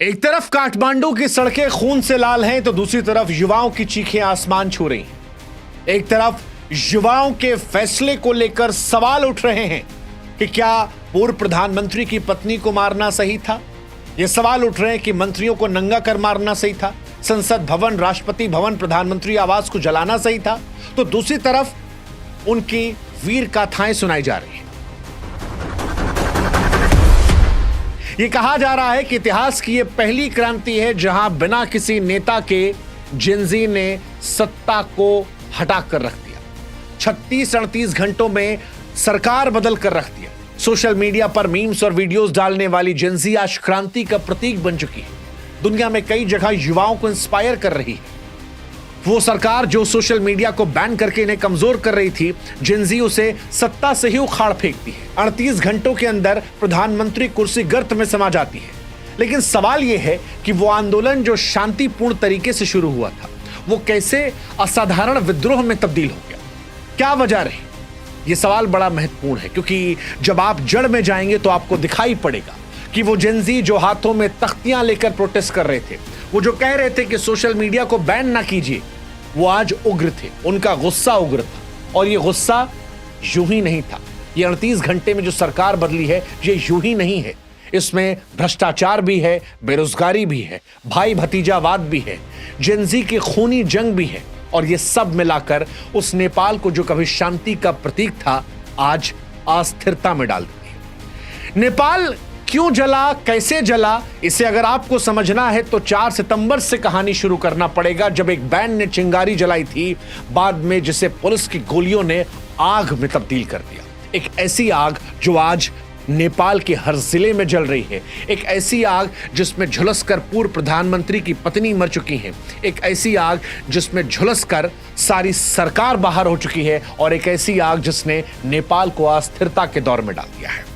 एक तरफ काठमांडू की सड़कें खून से लाल हैं तो दूसरी तरफ युवाओं की चीखें आसमान छू रही हैं। एक तरफ युवाओं के फैसले को लेकर सवाल उठ रहे हैं कि क्या पूर्व प्रधानमंत्री की पत्नी को मारना सही था। ये सवाल उठ रहे हैं कि मंत्रियों को नंगा कर मारना सही था, संसद भवन, राष्ट्रपति भवन, प्रधानमंत्री आवास को जलाना सही था। तो दूसरी तरफ उनकी वीर गाथाएं सुनाई जा रही हैं। यह कहा जा रहा है कि इतिहास की यह पहली क्रांति है जहां बिना किसी नेता के जेनजी ने सत्ता को हटा कर रख दिया। 36-38 घंटों में सरकार बदल कर रख दिया। सोशल मीडिया पर मीम्स और वीडियोस डालने वाली जेनजी आज क्रांति का प्रतीक बन चुकी है। दुनिया में कई जगह युवाओं को इंस्पायर कर रही है। वो सरकार जो सोशल मीडिया को बैन करके इन्हें कमजोर कर रही थी, जेनजी उसे सत्ता से ही उखाड़ फेंकती है। 38 घंटों के अंदर प्रधानमंत्री कुर्सी गर्त में समा जाती है। लेकिन सवाल यह है कि वो आंदोलन जो शांतिपूर्ण तरीके से शुरू हुआ था, वो कैसे असाधारण विद्रोह में तब्दील हो गया? क्या वजह रही? ये सवाल बड़ा महत्वपूर्ण है, क्योंकि जब आप जड़ में जाएंगे तो आपको दिखाई पड़ेगा कि वो जेनजी जो हाथों में तख्तियां लेकर प्रोटेस्ट कर रहे थे, वो जो कह रहे थे कि सोशल मीडिया को बैन ना कीजिए, वो आज उग्र थे। उनका गुस्सा उग्र था। और ये गुस्सा यूं ही नहीं था। ये 38 घंटे में जो सरकार बदली है, ये यूं ही नहीं है। इसमें भ्रष्टाचार भी है, बेरोजगारी भी है, भाई भतीजावाद भी है, जेनजी की खूनी जंग भी है। और ये सब मिलाकर उस नेपाल को जो कभी शांति का प्रतीक था, आज अस्थिरता में डाल दिया। नेपाल क्यों जला, कैसे जला, इसे अगर आपको समझना है तो 4 सितंबर से कहानी शुरू करना पड़ेगा, जब एक बैंड ने चिंगारी जलाई थी, बाद में जिसे पुलिस की गोलियों ने आग में तब्दील कर दिया। एक ऐसी आग जो आज नेपाल के हर जिले में जल रही है। एक ऐसी आग जिसमें झुलसकर पूर्व प्रधानमंत्री की पत्नी मर चुकी है। एक ऐसी आग जिसमें झुलसकर सारी सरकार बाहर हो चुकी है। और एक ऐसी आग जिसने नेपाल को अस्थिरता के दौर में डाल दिया है।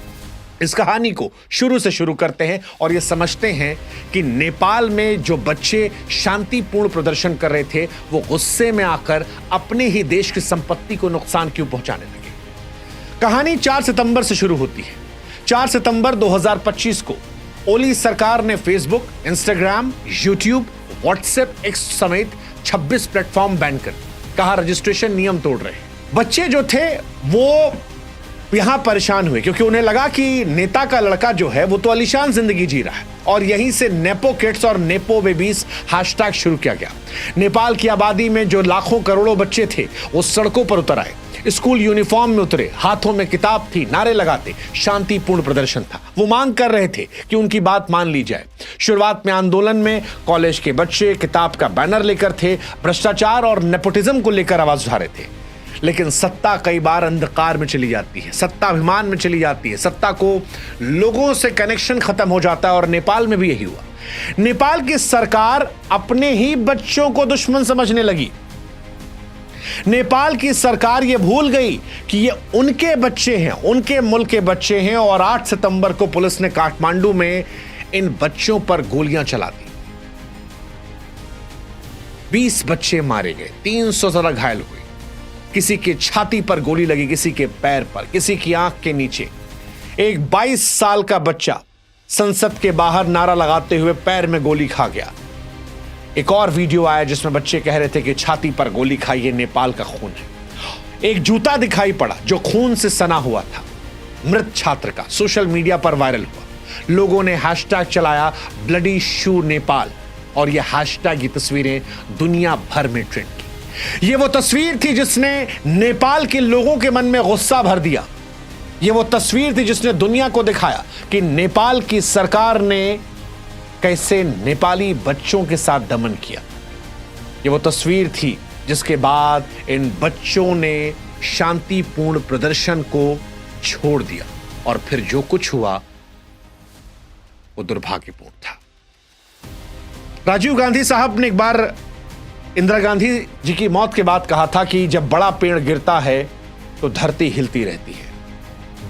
इस कहानी को शुरू से शुरू करते हैं और ये समझते हैं कि नेपाल में जो बच्चे शांतिपूर्ण प्रदर्शन कर रहे थे, वो गुस्से में आकर अपने ही देश की संपत्ति को नुकसान क्यों पहुंचाने लगे। कहानी 4 सितंबर से शुरू होती है। 4 सितंबर 2025 को ओली सरकार ने Facebook, Instagram, YouTube, WhatsApp, x समेत 26 प्लेटफॉर्म बैन कर दिए। कहा रजिस्ट्रेशन नियम तोड़ रहे हैं। बच्चे जो थे वो यहां परेशान हुए, क्योंकि उन्हें लगा कि नेता का लड़का जो है वो तो आलीशान जिंदगी जी रहा है। और यहीं से नेपो किड्स और नेपो बेबीज हैशटैग शुरू किया गया। नेपाल की आबादी में जो लाखों करोड़ों बच्चे थे, वो सड़कों पर उतर आए, स्कूल यूनिफॉर्म में उतरे, हाथों में किताब थी, नारे लगाते। शांतिपूर्ण प्रदर्शन था। वो मांग कर रहे थे कि उनकी बात मान ली जाए। शुरुआत में आंदोलन में कॉलेज के बच्चे किताब का बैनर लेकर थे, भ्रष्टाचार और नेपोटिज्म को लेकर आवाज उठा रहे थे। लेकिन सत्ता कई बार अंधकार में चली जाती है, सत्ता अभिमान में चली जाती है, सत्ता को लोगों से कनेक्शन खत्म हो जाता है। और नेपाल में भी यही हुआ। नेपाल की सरकार अपने ही बच्चों को दुश्मन समझने लगी। नेपाल की सरकार ये भूल गई कि ये उनके बच्चे हैं, उनके मुल्क के बच्चे हैं। और 8 सितंबर को पुलिस ने काठमांडू में इन बच्चों पर गोलियां चला दी। 20 बच्चे मारे गए, 300 से ज्यादा घायल हुए। किसी की छाती पर गोली लगी, किसी के पैर पर, किसी की आंख के नीचे। एक 22 साल का बच्चा संसद के बाहर नारा लगाते हुए पैर में गोली खा गया। एक और वीडियो आया जिसमें बच्चे कह रहे थे कि छाती पर गोली खाई, ये नेपाल का खून है। एक जूता दिखाई पड़ा जो खून से सना हुआ था, मृत छात्र का, सोशल मीडिया पर वायरल हुआ। लोगों ने हैशटैग चलाया ब्लडी शू नेपाल। और यह हैशटैग, ये तस्वीरें दुनिया भर में ट्रेंड की। ये वो तस्वीर थी जिसने नेपाल के लोगों के मन में गुस्सा भर दिया। ये वो तस्वीर थी जिसने दुनिया को दिखाया कि नेपाल की सरकार ने कैसे नेपाली बच्चों के साथ दमन किया। ये वो तस्वीर थी जिसके बाद इन बच्चों ने शांतिपूर्ण प्रदर्शन को छोड़ दिया। और फिर जो कुछ हुआ वो दुर्भाग्यपूर्ण था। राजीव गांधी साहब ने एक बार इंदिरा गांधी जी की मौत के बाद कहा था कि जब बड़ा पेड़ गिरता है तो धरती हिलती रहती है।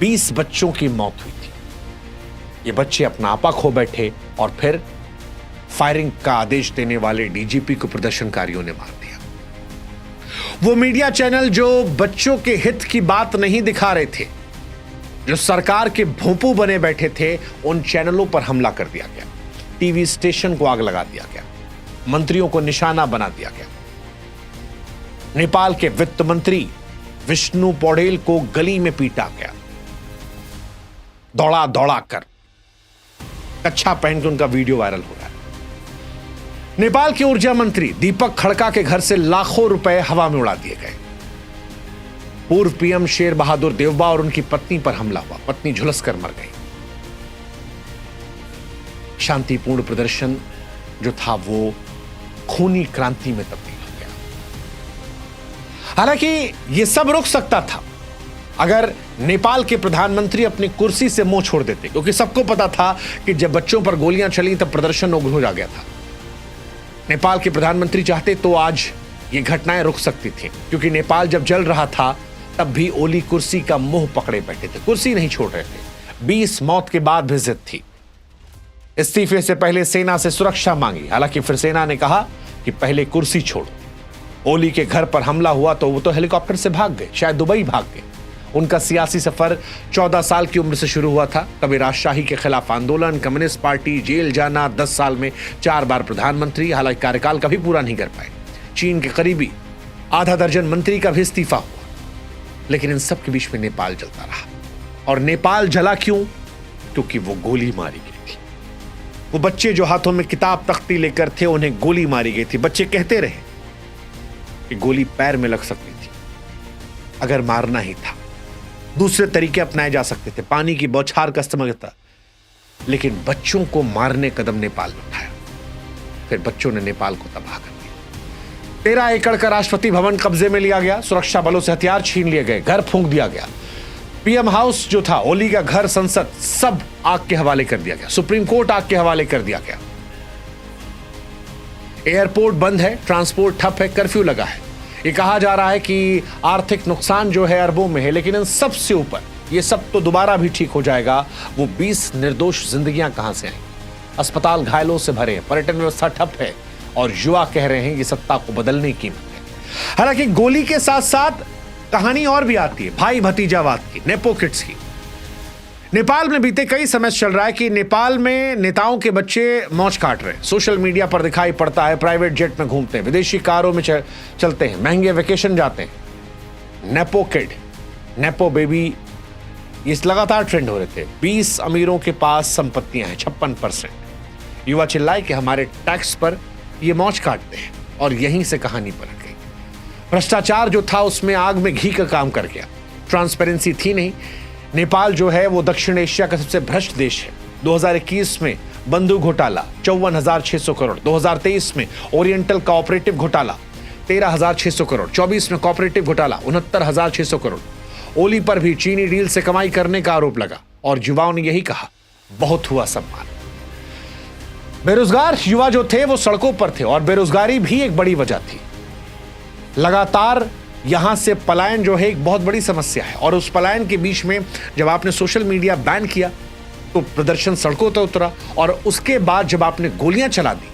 20 बच्चों की मौत हुई थी। ये बच्चे अपना आपा खो बैठे और फिर फायरिंग का आदेश देने वाले डीजीपी को प्रदर्शनकारियों ने मार दिया। वो मीडिया चैनल जो बच्चों के हित की बात नहीं दिखा रहे थे, जो सरकार के भोंपू बने बैठे थे, उन चैनलों पर हमला कर दिया गया। टीवी स्टेशन को आग लगा दिया गया, मंत्रियों को निशाना बना दिया गया। नेपाल के वित्त मंत्री विष्णु पौडेल को गली में पीटा गया, दौड़ा दौड़ा कर, कच्छा पहन के उनका वीडियो वायरल हो रहा है। नेपाल के ऊर्जा मंत्री दीपक खड़का के घर से लाखों रुपए हवा में उड़ा दिए गए। पूर्व पीएम शेर बहादुर देवबा और उनकी पत्नी पर हमला हुआ, पत्नी झुलसकर मर गई। शांतिपूर्ण प्रदर्शन जो था वो खूनी क्रांति में तब्दील हो गया। हालांकि यह सब रुक सकता था अगर नेपाल के प्रधानमंत्री अपनी कुर्सी से मुंह छोड़ देते, क्योंकि सबको पता था कि जब बच्चों पर गोलियां चली तब प्रदर्शन उग्र हो गया था। नेपाल के प्रधानमंत्री चाहते तो आज ये घटनाएं रुक सकती थी, क्योंकि नेपाल जब जल रहा था तब भी ओली कुर्सी का मुंह पकड़े बैठे थे, कुर्सी नहीं छोड़ रहे थे। 20 मौत के बाद भी जिद थी। इस्तीफे से पहले सेना से सुरक्षा मांगी, हालांकि फिर सेना ने कहा कि पहले कुर्सी छोड़ो। ओली के घर पर हमला हुआ तो वो तो हेलीकॉप्टर से भाग गए, शायद दुबई भाग गए। उनका सियासी सफर 14 साल की उम्र से शुरू हुआ था। कभी राजशाही के खिलाफ आंदोलन, कम्युनिस्ट पार्टी, जेल जाना, 10 साल में 4 बार प्रधानमंत्री, हालांकि कार्यकाल कभी पूरा नहीं कर पाए। चीन के करीबी आधा दर्जन मंत्री का भी इस्तीफा हुआ। लेकिन इन सब के बीच में नेपाल जलता रहा। और नेपाल जला क्यों? क्योंकि वो गोली मारी गई थी। वो बच्चे जो हाथों में किताब तख्ती लेकर थे, उन्हें गोली मारी गई थी। बच्चे कहते रहे कि गोली पैर में लग सकती थी। अगर मारना ही था, दूसरे तरीके अपनाए जा सकते थे, पानी की बौछार का इस्तेमाल था, लेकिन बच्चों को मारने कदम नेपाल ने उठाया। फिर बच्चों ने नेपाल को तबाह कर दिया। 13 एकड़ का राष्ट्रपति भवन कब्जे में लिया गया, सुरक्षा बलों से हथियार छीन लिए गए, घर फूंक दिया गया। पीएम हाउस जो था, ओली का घर, संसद, सब आग के हवाले कर दिया गया। सुप्रीम कोर्ट आग के हवाले कर दिया गया। एयरपोर्ट बंद है, ट्रांसपोर्ट ठप है, कर्फ्यू लगा है। ये कहा जा रहा है कि आर्थिक नुकसान जो है अरबों में है, लेकिन इन सबसे ऊपर ये सब तो दोबारा भी ठीक हो जाएगा। वो 20 निर्दोष जिंदगियां कहां से आएंगी? अस्पताल घायलों से भरे हैं, पर्यटन व्यवस्था ठप है और युवा कह रहे हैं कि सत्ता को बदलने की कीमत है। हालांकि गोली के साथ साथ कहानी और भी आती है, भाई भतीजावाद की, नेपो किड्स की। नेपाल में बीते कई समय चल रहा है कि नेपाल में नेताओं के बच्चे मौज काट रहे हैं। सोशल मीडिया पर दिखाई पड़ता है, प्राइवेट जेट में घूमते हैं, विदेशी कारों में चलते हैं, महंगे वेकेशन जाते हैं। नेपो किड, नेपो बेबी, ये लगातार ट्रेंड हो रहे थे। 20 अमीरों के पास संपत्तियां हैं, 56%। युवा चिल्लाए कि हमारे टैक्स पर ये मौज काटते हैं, और यहीं से कहानी पलट गई। भ्रष्टाचार जो था उसमें आग में घी का काम कर गया। ट्रांसपेरेंसी थी नहीं। नेपाल जो है वो दक्षिण एशिया का सबसे भ्रष्ट देश है। 2021 में बंदूक घोटाला 54,600 करोड़, 2023 में ओरिएंटल कोऑपरेटिव घोटाला 13,600 करोड़, 24 में कोऑपरेटिव घोटाला 69,600 करोड़। ओली पर भी चीनी डील से कमाई करने का आरोप लगा, और युवाओं ने यही कहा, बहुत हुआ सम्मान। बेरोजगार युवा जो थे वो सड़कों पर थे, और बेरोजगारी भी एक बड़ी वजह थी। लगातार यहां से पलायन जो है एक बहुत बड़ी समस्या है, और उस पलायन के बीच में जब आपने सोशल मीडिया बैन किया तो प्रदर्शन सड़कों पर उतरा, और उसके बाद जब आपने गोलियां चला दी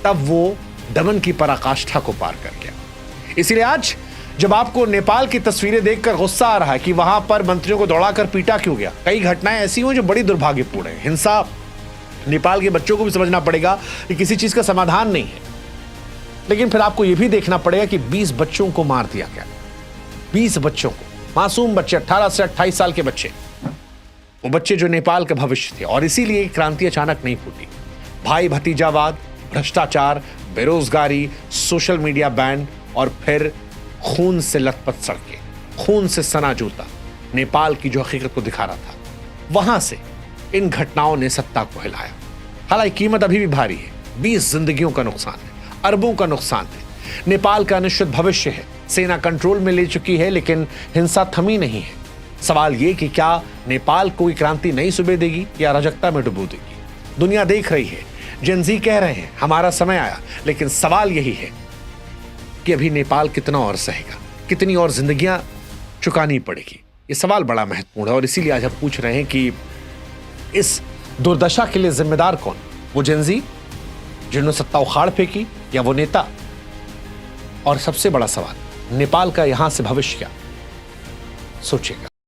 तब वो दमन की पराकाष्ठा को पार कर गया। इसलिए आज जब आपको नेपाल की तस्वीरें देखकर गुस्सा आ रहा है कि वहां पर मंत्रियों को दौड़ाकर पीटा क्यों गया, कई घटनाएं ऐसी हुई जो बड़ी दुर्भाग्यपूर्ण है। हिंसा, नेपाल के बच्चों को भी समझना पड़ेगा कि किसी चीज का समाधान नहीं है। लेकिन फिर आपको यह भी देखना पड़ेगा कि 20 बच्चों को मार दिया गया। 20 बच्चों को, मासूम बच्चे, 18 से 28 साल के बच्चे, वो बच्चे जो नेपाल का भविष्य थे। और इसीलिए क्रांति अचानक नहीं फूटी। भाई भतीजावाद, भ्रष्टाचार, बेरोजगारी, सोशल मीडिया बैन, और फिर खून से लथपथ सड़कें, खून से सना जूता, नेपाल की जो हकीकत को दिखा रहा था, वहां से इन घटनाओं ने सत्ता को हिलाया। हालांकि कीमत अभी भी भारी है। 20 जिंदगियों का नुकसान है, अरबों का नुकसान है। नेपाल का अनिश्चित भविष्य है। सेना कंट्रोल में ले चुकी है, लेकिन हिंसा थमी नहीं है। सवाल यह कि क्या नेपाल कोई क्रांति नई सुबह देगी या अराजकता में डुबो देगी? दुनिया देख रही है, जेन ज़ी कह रहे हैं हमारा समय आया, लेकिन सवाल यही है कि अभी नेपाल कितना और सहेगा, कितनी और जिंदगियां चुकानी पड़ेगी। ये सवाल बड़ा महत्वपूर्ण है, और इसीलिए आज हम पूछ रहे हैं कि इस दुर्दशा के लिए जिम्मेदार कौन? वो जेन ज़ी जिन्होंने सत्ता उखाड़ फेंकी, या वो नेता? और सबसे बड़ा सवाल, नेपाल का यहां से भविष्य क्या? सोचिएगा।